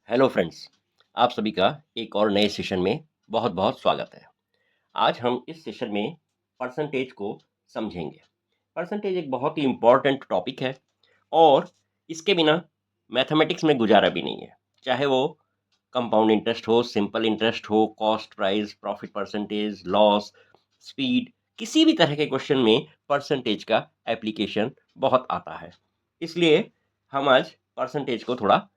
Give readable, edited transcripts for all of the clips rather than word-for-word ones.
Hello friends, आप सभी का एक और नए सेशन में बहुत बहुत स्वागत है। आज हम इस सेशन में परसेंटेज को समझेंगे। परसेंटेज एक बहुत ही इम्पॉर्टेंट टॉपिक है और इसके बिना मैथमेटिक्स में गुजारा भी नहीं है। चाहे वो कंपाउंड इंटरेस्ट हो, सिंपल इंटरेस्ट हो, cost price, profit percentage, loss, speed, किसी भी तरह के क्वेश्चन में परसेंटेज का एप्लीकेशन बहुत आता है। इसलिए हम आज परसेंटेज को थोड़ा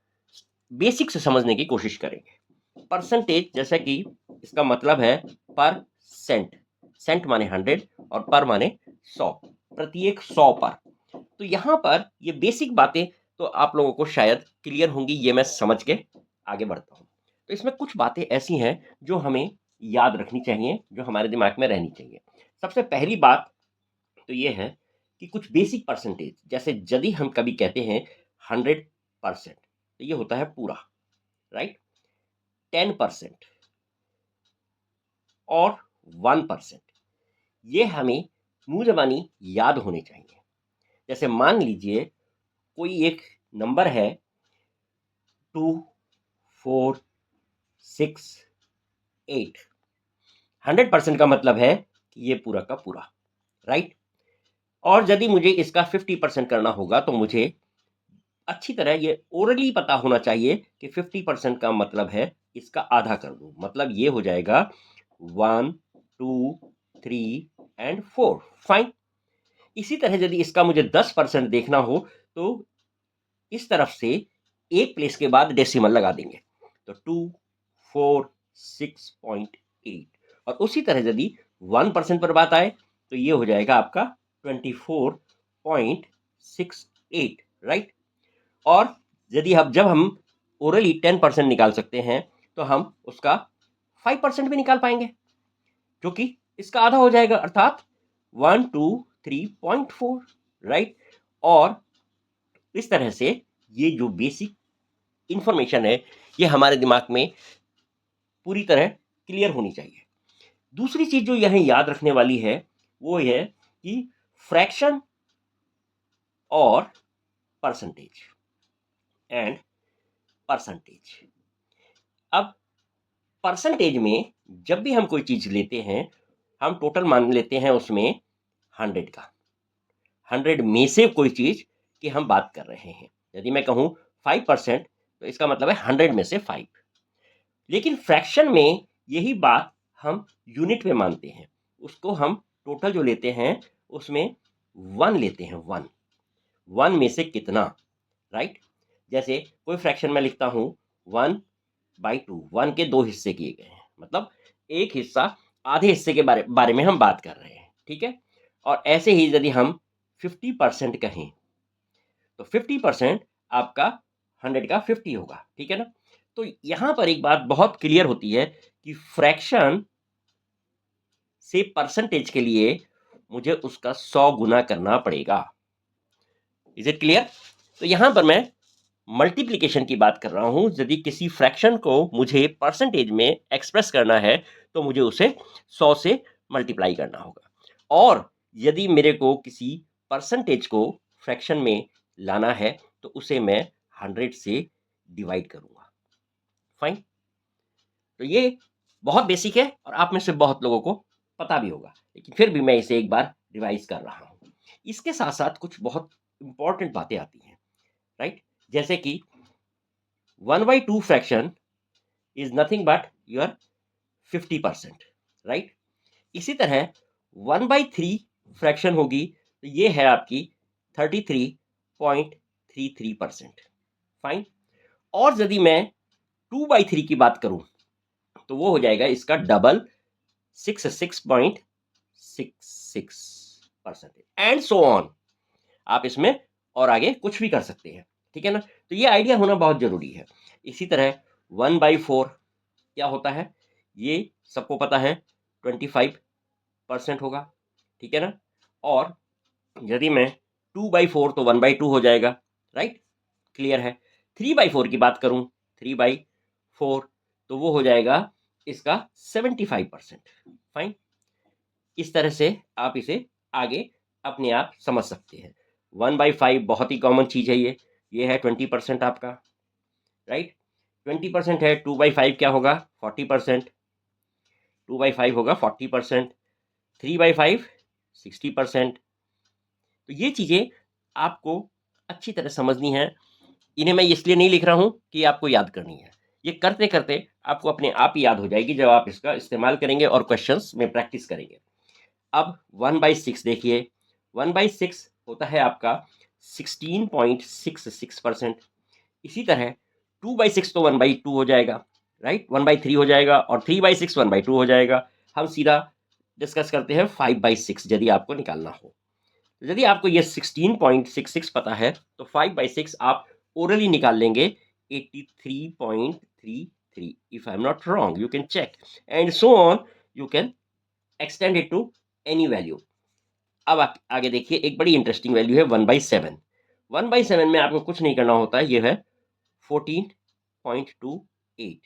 बेसिक से समझने की कोशिश करेंगे। परसेंटेज जैसा कि इसका मतलब है पर सेंट। सेंट माने 100 और पर माने 100, प्रत्येक 100 पर। तो यहाँ पर ये बेसिक बातें तो आप लोगों को शायद क्लियर होंगी, ये मैं समझ के आगे बढ़ता हूँ। तो इसमें कुछ बातें ऐसी हैं जो हमें याद रखनी चाहिए, जो हमारे दिमाग में रहनी चाहिए। सबसे पहली बात तो ये है कि कुछ बेसिक परसेंटेज, जैसे यदि हम कभी कहते हैं 100%, तो ये होता है पूरा, राइट। 10% और 1%, ये हमें मुंह जबानी याद होने चाहिए। जैसे मान लीजिए कोई एक नंबर है 2468। 100% का मतलब है कि ये पूरा का पूरा, राइट। और यदि मुझे इसका 50% करना होगा तो मुझे अच्छी तरह ये ओरली पता होना चाहिए कि 50% का मतलब है इसका आधा कर दूं, मतलब ये हो जाएगा 1 2 3 एंड 4। फाइन। इसी तरह यदि इसका मुझे 10% देखना हो तो इस तरफ से एक प्लेस के बाद डेसिमल लगा देंगे, तो 246.8। और उसी तरह यदि 1% पर बात आए तो ये हो जाएगा आपका 24.68, राइट। और यदि जब हम ओरली 10% निकाल सकते हैं तो हम उसका 5% भी निकाल पाएंगे, जो कि इसका आधा हो जाएगा, अर्थात 123.4, राइट। और इस तरह से ये जो बेसिक इंफॉर्मेशन है ये हमारे दिमाग में पूरी तरह क्लियर होनी चाहिए। दूसरी चीज जो यह याद रखने वाली है वो है कि फ्रैक्शन और परसेंटेज एंड परसेंटेज। अब परसेंटेज में जब भी हम कोई चीज लेते हैं, हम टोटल मान लेते हैं उसमें 100 का। 100 में से कोई चीज की हम बात कर रहे हैं। यदि मैं कहूं 5%, तो इसका मतलब है 100 में से 5। लेकिन फ्रैक्शन में यही बात हम यूनिट में मानते हैं, उसको हम टोटल जो लेते हैं उसमें 1 लेते हैं। 1 1 में से कितना, राइट। जैसे कोई फ्रैक्शन में लिखता हूं 1/2, 1 के 2 हिस्से किए गए हैं, मतलब एक हिस्सा, आधे हिस्से के बारे में हम बात कर रहे हैं, ठीक है। और ऐसे ही यदि हम 50% कहें तो 50% आपका 100 का 50 होगा, ठीक है ना। तो यहां पर एक बात बहुत क्लियर होती है कि फ्रैक्शन से परसेंटेज के लिए मुझे उसका 100 गुना करना पड़ेगा। Is it clear? तो यहां पर मैं मल्टीप्लीकेशन की बात कर रहा हूं। यदि किसी फ्रैक्शन को मुझे परसेंटेज में एक्सप्रेस करना है तो मुझे उसे 100 से मल्टीप्लाई करना होगा। और यदि मेरे को किसी परसेंटेज को फ्रैक्शन में लाना है तो उसे मैं 100 से डिवाइड करूंगा। फाइन। तो ये बहुत बेसिक है और आप में से बहुत लोगों को पता भी होगा, लेकिन फिर भी मैं इसे एक बार रिवाइज कर रहा हूं। इसके साथ साथ कुछ बहुत इंपॉर्टेंट बातें आती हैं, राइट। जैसे कि 1/2 fraction is nothing but your 50%, right. इसी तरह 1/3 फ्रैक्शन होगी तो ये है आपकी 33.33%। फाइन। और यदि मैं 2/3 की बात करूं तो वो हो जाएगा इसका डबल, 66.66% एंड सो ऑन। आप इसमें और आगे कुछ भी कर सकते हैं, ठीक है ना। तो ये आइडिया होना बहुत जरूरी है। इसी तरह 1/4 क्या होता है, ये सबको पता है, 25% होगा, ठीक है ना। और यदि मैं 2/4 तो 1/2 हो जाएगा, राइट, क्लियर है। 3/4 की बात करूं, 3/4 तो वो हो जाएगा इसका 75%। फाइन। इस तरह से आप इसे आगे अपने आप समझ सकते हैं। 1/5 बहुत ही कॉमन चीज है, ये है 20% आपका, राइट। 20% है, 2/5 क्या होगा 40%, 2/5 होगा 40%, 3/5 60%। तो ये चीज़ें आपको अच्छी तरह समझनी है। इन्हें मैं इसलिए नहीं लिख रहा हूँ कि आपको याद करनी है, ये करते करते आपको अपने आप ही याद हो जाएगी जब आप इसका इस्तेमाल करेंगे और क्वेश्चंस में प्रैक्टिस करेंगे। अब 1/6 देखिए, 1/6 होता है आपका 16.66%। इसी तरह 2/6 तो 1/2 हो जाएगा, राइट, 1/3 हो जाएगा, और 3/6 1/2 हो जाएगा। हम सीधा डिस्कस करते हैं 5/6 यदि आपको निकालना हो। तो यदि आपको ये 16.66 पता है तो 5/6 आप ओरली निकाल लेंगे 83.33। If I am not wrong you can check and so on, you can extend it to any value. अब आगे देखिए, एक बड़ी इंटरेस्टिंग वैल्यू है 1/7। 1/7 में आपको कुछ नहीं करना होता है, ये है 14.28,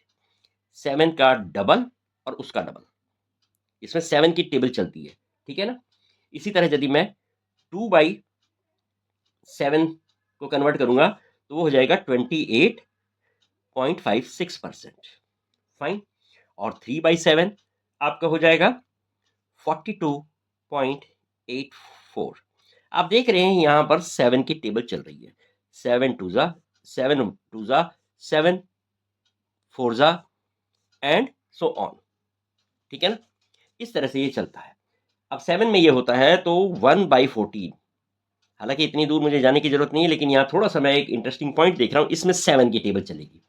7 का डबल और उसका डबल, इसमें 7 की टेबल चलती है, ठीक है ना। इसी तरह यदि मैं 2/7 को कन्वर्ट करूंगा तो वो हो जाएगा 28.56%, फाइन। और 3/7 आपका हो जाएगा 42.84। आप देख रहे हैं यहां पर 7 की टेबल चल रही है, 7 2 7 2 7 4 एंड सो ऑन, ठीक है ना। इस तरह से ये चलता है। अब 7 में ये होता है तो 1/14, हालांकि इतनी दूर मुझे जाने की जरूरत नहीं है, लेकिन यहाँ थोड़ा सा मैं एक इंटरेस्टिंग पॉइंट देख रहा हूँ, इसमें 7 की टेबल चलेगी।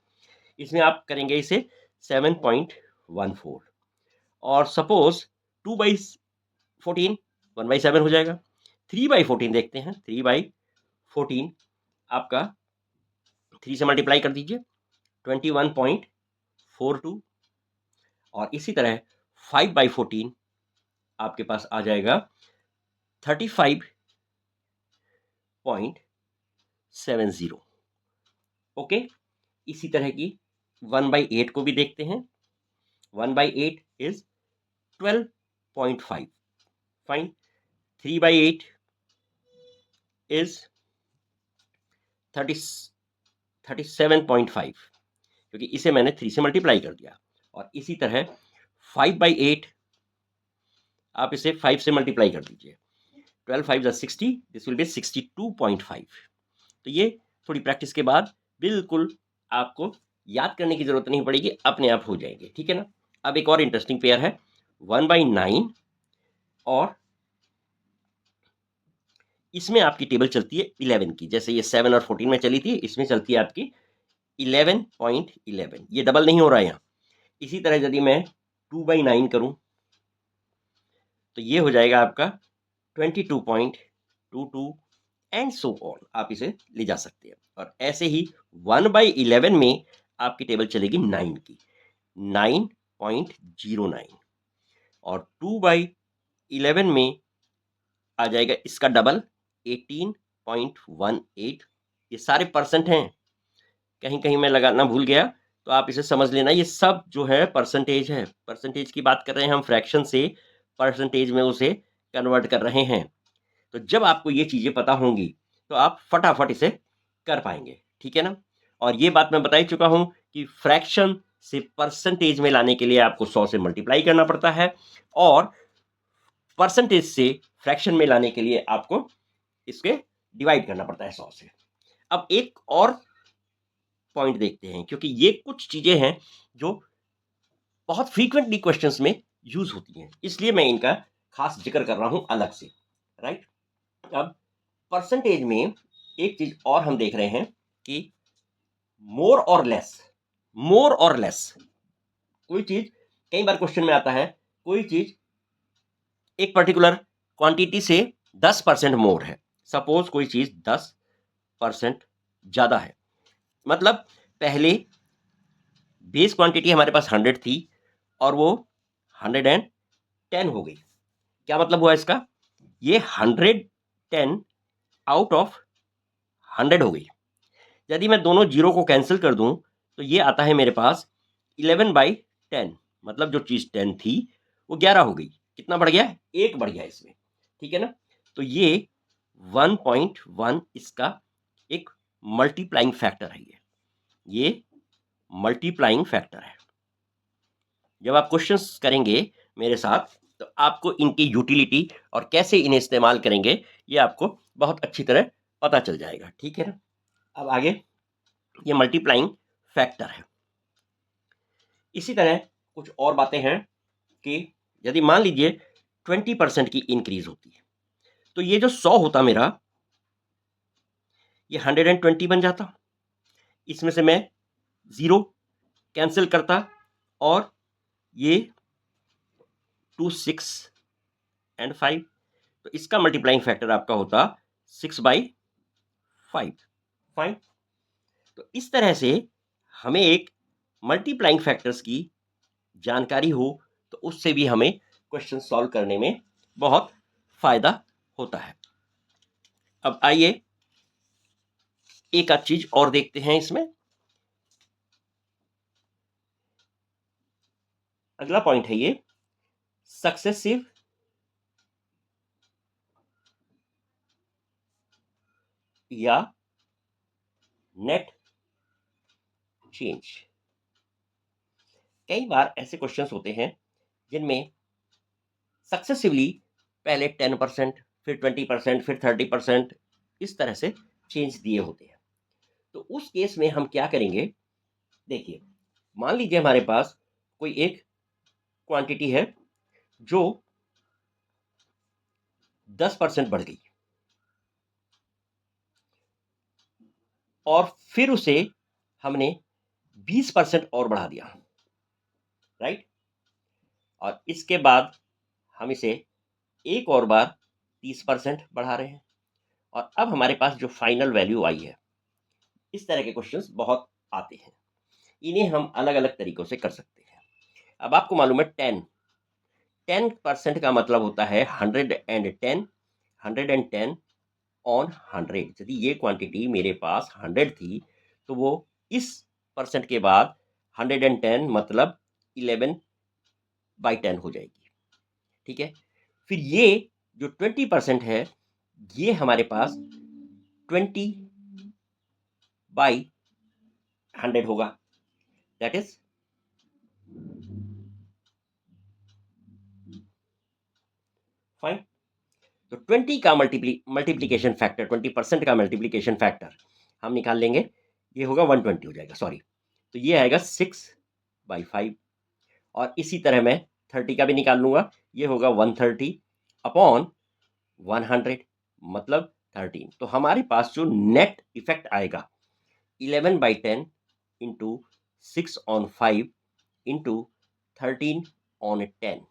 इसमें आप करेंगे इसे 7.14, और सपोज 2/14 1/7 हो जाएगा। 3/14 देखते हैं, 3/14 आपका 3 से मल्टीप्लाई कर दीजिए 21.42, और इसी तरह 5/14 आपके पास आ जाएगा 35.70। ओके, इसी तरह की 1/8 को भी देखते हैं। 1/8 इज 12.5, फाइन। 3/8 इज 37.5, क्योंकि इसे मैंने 3 से मल्टीप्लाई कर दिया। और इसी तरह 5/8 आप इसे 5 से मल्टीप्लाई कर दीजिए, 12 5 60, दिस विल बी 62.5। तो ये थोड़ी प्रैक्टिस के बाद बिल्कुल आपको याद करने की जरूरत नहीं पड़ेगी, अपने आप हो जाएंगे, ठीक है ना। अब एक और इंटरेस्टिंग पेयर है 1/9, और इसमें आपकी टेबल चलती है 11 की, जैसे ये 7 और 14 में चली थी, इसमें चलती है आपकी 11.11। ये डबल नहीं हो रहा है यहाँ। इसी तरह यदि मैं 2/9 करूं तो ये हो जाएगा आपका 22.22 एंड सो ऑन, आप इसे ले जा सकते हैं। और ऐसे ही 1/11 में आपकी टेबल चलेगी 9 की, 9.09, और 2/11 में आ जाएगा इसका डबल 18.18। ये सारे परसेंट हैं, कहीं कहीं मैं लगाना भूल गया तो आप इसे समझ लेना, ये सब जो है परसेंटेज है। परसेंटेज की बात कर रहे हैं हम, फ्रैक्शन से परसेंटेज में उसे कन्वर्ट कर रहे हैं। तो जब आपको ये चीजें पता होंगी तो आप फटाफट इसे कर पाएंगे, ठीक है ना। और ये बात मैं बता ही चुका हूं कि फ्रैक्शन से परसेंटेज में लाने के लिए आपको 100 से मल्टीप्लाई करना पड़ता है, और परसेंटेज से फ्रैक्शन में लाने के लिए आपको इसके डिवाइड करना पड़ता है 100 से। अब एक और पॉइंट देखते हैं, क्योंकि ये कुछ चीजें हैं जो बहुत फ्रीक्वेंटली क्वेश्चंस में यूज होती हैं, इसलिए मैं इनका खास जिक्र कर रहा हूं अलग से, राइट। अब परसेंटेज में एक चीज और हम देख रहे हैं कि मोर और लेस, मोर और लेस, कोई चीज कई बार क्वेश्चन में आता है, कोई चीज एक पर्टिकुलर क्वांटिटी से 10% मोर है, सपोज कोई चीज 10% ज्यादा है, मतलब पहले बेस क्वांटिटी हमारे पास 100 थी और वो 110 हो गई। क्या मतलब हुआ इसका, ये 110 आउट ऑफ 100 हो गई। यदि मैं दोनों जीरो को कैंसिल कर दूं तो ये आता है मेरे पास 11/10, मतलब जो चीज 10 थी वो 11 हो गई। कितना बढ़ गया, एक बढ़ गया इसमें, ठीक है ना। तो ये 1.1 इसका एक मल्टीप्लाइंग फैक्टर है, ये मल्टीप्लाइंग फैक्टर है। जब आप क्वेश्चंस करेंगे मेरे साथ तो आपको इनकी यूटिलिटी और कैसे इन्हें इस्तेमाल करेंगे ये आपको बहुत अच्छी तरह पता चल जाएगा, ठीक है ना। अब आगे ये मल्टीप्लाइंग फैक्टर है। इसी तरह कुछ और बातें हैं कि यदि मान लीजिए 20% की इंक्रीज होती है तो ये जो 100 होता मेरा ये 120 बन जाता। इसमें से मैं 0 कैंसिल करता और ये 2 6 एंड 5, तो इसका मल्टीप्लाइंग फैक्टर आपका होता 6/5। फाइन। तो इस तरह से हमें एक मल्टीप्लाइंग फैक्टर्स की जानकारी हो तो उससे भी हमें क्वेश्चन सॉल्व करने में बहुत फायदा होता है। अब आइए एक आध चीज और देखते हैं इसमें। अगला पॉइंट है ये सक्सेसिव या नेट चेंज। कई बार ऐसे क्वेश्चंस होते हैं जिनमें सक्सेसिवली पहले 10%, फिर 20%, फिर 30% इस तरह से चेंज दिए होते हैं। तो उस केस में हम क्या करेंगे, देखिए मान लीजिए हमारे पास कोई एक क्वांटिटी है जो 10% बढ़ गई और फिर उसे हमने 20% और बढ़ा दिया, राइट। और इसके बाद हम इसे एक और बार 30% बढ़ा रहे हैं और अब हमारे पास जो फाइनल वैल्यू आई है। इस तरह के क्वेश्चंस बहुत आते हैं, इन्हें हम अलग अलग तरीकों से कर सकते हैं। अब आपको मालूम है 10% का मतलब होता है 110 110 ऑन 100। यदि ये क्वांटिटी मेरे पास 100 थी तो वो इस परसेंट के बाद 110 मतलब 11/10 हो जाएगी, ठीक है। फिर ये जो 20% है ये हमारे पास 20/100 होगा, दैट इज फाइन। तो 20 का मल्टीप्लीकेशन फैक्टर, 20% का मल्टीप्लीकेशन फैक्टर हम निकाल लेंगे, ये होगा 120 हो जाएगा, सॉरी। तो ये आएगा 6/5 और इसी तरह मैं 30 का भी निकाल लूंगा, ये होगा 130 अपॉन 100 मतलब 13। तो हमारे पास जो नेट इफेक्ट आएगा 11/10 इंटू 6/5 इंटू 13/10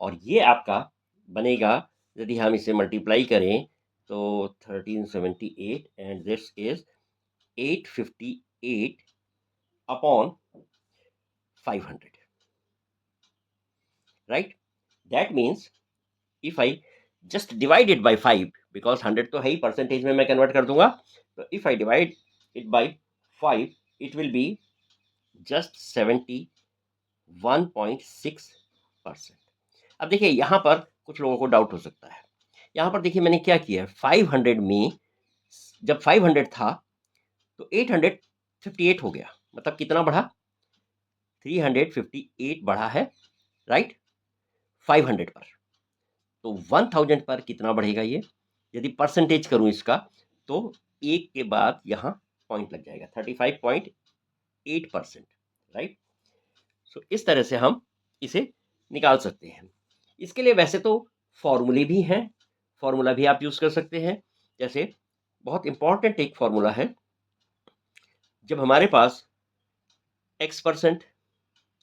और ये आपका बनेगा, यदि हम इसे मल्टीप्लाई करें तो 1378 and this is 858 upon 500, right. That means if I just divide it by 5, because 100 तो है ही, परसेंटेज में मैं कन्वर्ट कर दूंगा, तो if I divide it by 5 it will be just 71.6%। अब देखिए यहाँ पर कुछ लोगों को डाउट हो सकता है। यहाँ पर देखिए मैंने क्या किया है, 500 में जब 500 था तो 858 हो गया, मतलब कितना बढ़ा, 358 बढ़ा है, राइट, 500 पर। तो 1000 पर कितना बढ़ेगा ये, यदि परसेंटेज करूं इसका तो एक के बाद यहाँ पॉइंट लग जाएगा 35.8%, राइट। सो इस तरह से हम इसे निकाल सकते हैं। इसके लिए वैसे तो फॉर्मूले भी हैं, फॉर्मूला भी आप यूज कर सकते हैं। जैसे बहुत इंपॉर्टेंट एक फॉर्मूला है, जब हमारे पास x%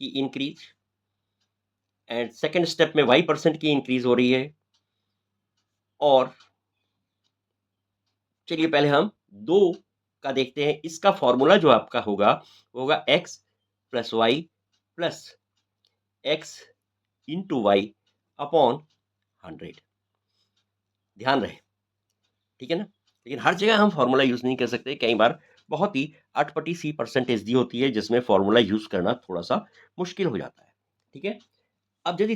की इंक्रीज एंड सेकेंड स्टेप में y% की इंक्रीज हो रही है, और चलिए पहले हम 2 का देखते हैं। इसका फॉर्मूला जो आपका होगा वो होगा x plus y plus x into y upon 100। ध्यान रहे, ठीक है ना। लेकिन हर जगह हम फॉर्मूला यूज नहीं कर सकते, कई बार बहुत ही अटपटी सी परसेंटेज दी होती है जिसमें फॉर्मूला यूज करना थोड़ा सा मुश्किल हो जाता है, ठीक है। अब यदि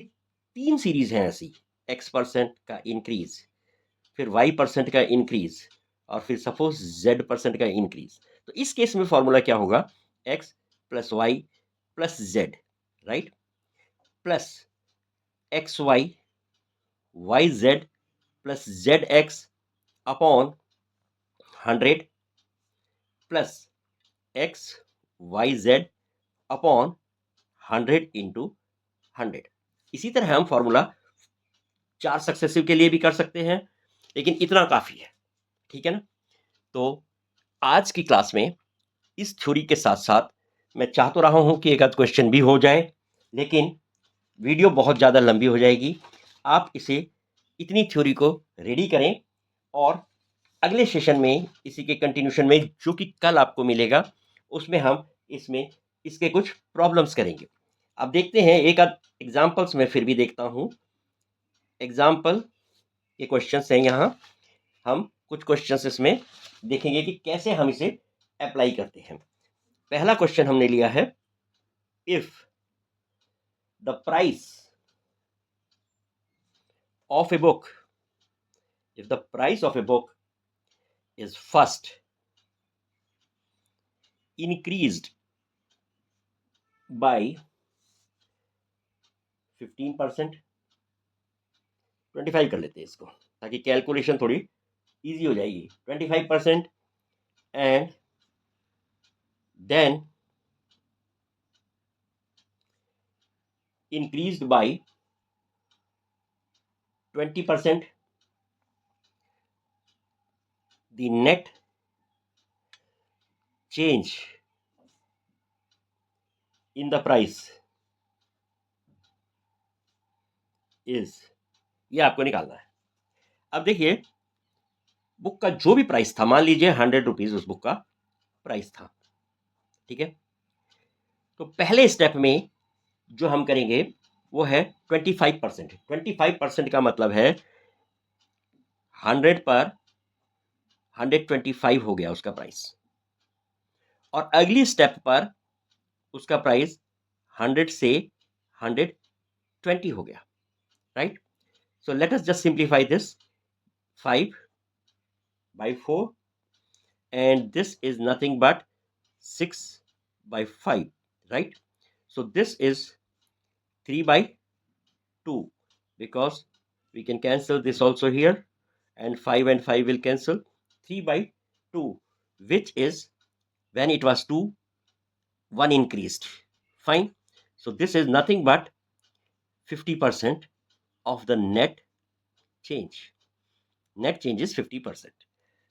3 सीरीज हैं ऐसी, x% का इंक्रीज, फिर y% का इंक्रीज और फिर सपोज z% का इंक्रीज, तो इस केस में फॉर्मूला क्या होगा, x plus y plus z, right, plus x y y z plus z x upon 100 plus x y z upon 100 into 100। इसी तरह हम फॉर्मूला 4 सक्सेसिव के लिए भी कर सकते हैं, लेकिन इतना काफी है, ठीक है ना। तो आज की क्लास में इस थ्योरी के साथ साथ मैं चाह तो रहा हूं कि एक आध क्वेश्चन भी हो जाए, लेकिन वीडियो बहुत ज़्यादा लंबी हो जाएगी। आप इसे इतनी थ्योरी को रेडी करें और अगले सेशन में इसी के कंटिन्यूशन में जो कि कल आपको मिलेगा, उसमें हम इसके कुछ प्रॉब्लम्स करेंगे। अब देखते हैं, एक आध एग्जाम्पल्स में फिर भी देखता हूं। एग्जाम्पल ये क्वेश्चंस हैं, यहाँ हम कुछ क्वेश्चंस इसमें देखेंगे कि कैसे हम इसे अप्लाई करते हैं। पहला क्वेश्चन हमने लिया है, if the price of a book, if the price of a book is first increased by 15%, 25 कर लेते हैं इसको ताकि कैलकुलेशन थोड़ी इजी हो जाएगी, 25%, and then increased by 20%, the net change in the price is, ये आपको निकालना है। अब देखिए, बुक का जो भी प्राइस था, मान लीजिए 100 रुपीज उस बुक का प्राइस था, ठीक है। तो पहले स्टेप में जो हम करेंगे वो है 25%। 25% का मतलब है 100 पर 125 हो गया उसका प्राइस, और अगली स्टेप पर उसका प्राइस 100 से 120 हो गया, right. So let us just simplify this, 5/4 and this is nothing but 6/5, right. So this is 3/2 because we can cancel this also here, and 5 and 5 will cancel, 3/2, which is, when it was 2, 1 increased, fine. So this is nothing but 50% of the net change. Net change is 50%.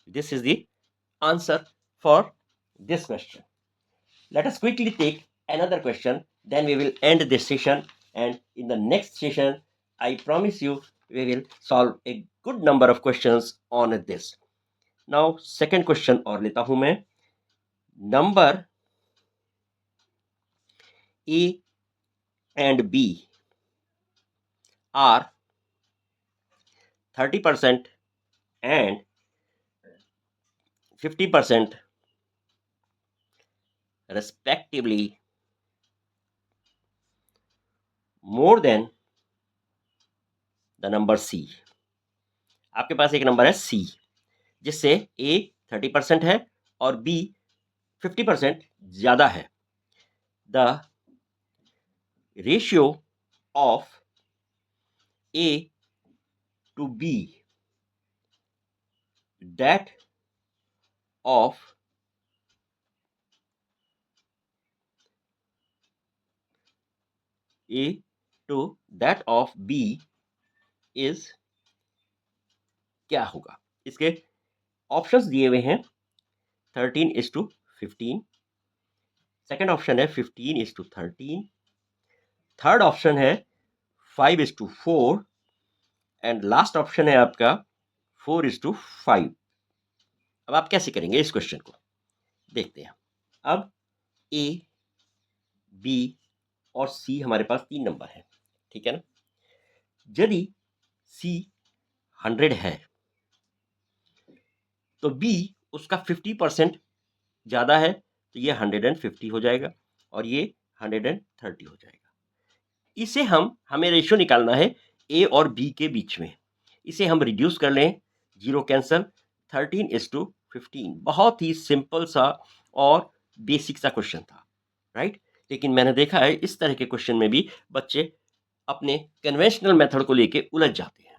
This is the answer for this question. Let us quickly take another question, then we will end this session, and in the next session I promise you we will solve a good number of questions on this. Now second question और लेता हूं मैं, number A and B are 30% and 50% respectively more than the number C. आपके पास एक number है C जिससे A 30% है और B 50% ज्यादा है। The ratio of A to B, that of A to that of B is क्या होगा? इसके ऑप्शंस दिए हुए हैं, 13:15, सेकेंड ऑप्शन है 15:13, थर्ड ऑप्शन है 5:4 एंड लास्ट ऑप्शन है आपका 4:5। अब आप कैसे करेंगे इस क्वेश्चन को, देखते हैं। अब A, B और C हमारे पास 3 नंबर है, ठीक है ना। यदि C 100 है तो B उसका 50% ज्यादा है, तो ये 150 हो जाएगा और ये 130 हो जाएगा। इसे हमें रेशियो निकालना है A और B के बीच में, इसे हम रिड्यूस कर लें, 0 कैंसल, 13:15। बहुत ही सिंपल सा और बेसिक सा क्वेश्चन था। राइट। लेकिन मैंने देखा है इस तरह के क्वेश्चन में भी बच्चे अपने कन्वेंशनल मेथड को लेके उलझ जाते हैं।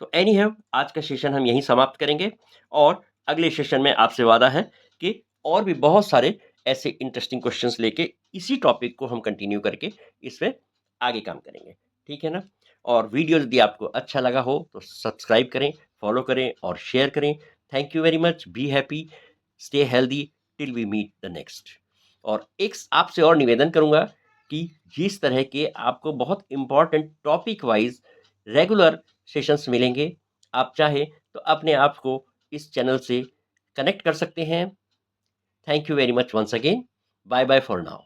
तो एनी है, आज का सेशन हम यहीं समाप्त करेंगे और अगले सेशन में आपसे वादा है कि और भी बहुत सारे ऐसे इंटरेस्टिंग क्वेश्चंस लेके इसी टॉपिक को हम कंटिन्यू करके इस पे आगे काम करेंगे, ठीक है ना। और वीडियो यदि आपको अच्छा लगा हो तो सब्सक्राइब करें, फॉलो करें और शेयर करें। Thank you very much, be happy, stay healthy till we meet the next. और एक आपसे और निवेदन करूंगा कि जिस तरह के आपको बहुत important topic wise regular sessions मिलेंगे, आप चाहे तो अपने आप को इस चैनल से कनेक्ट कर सकते हैं। Thank you very much once again, bye bye for now.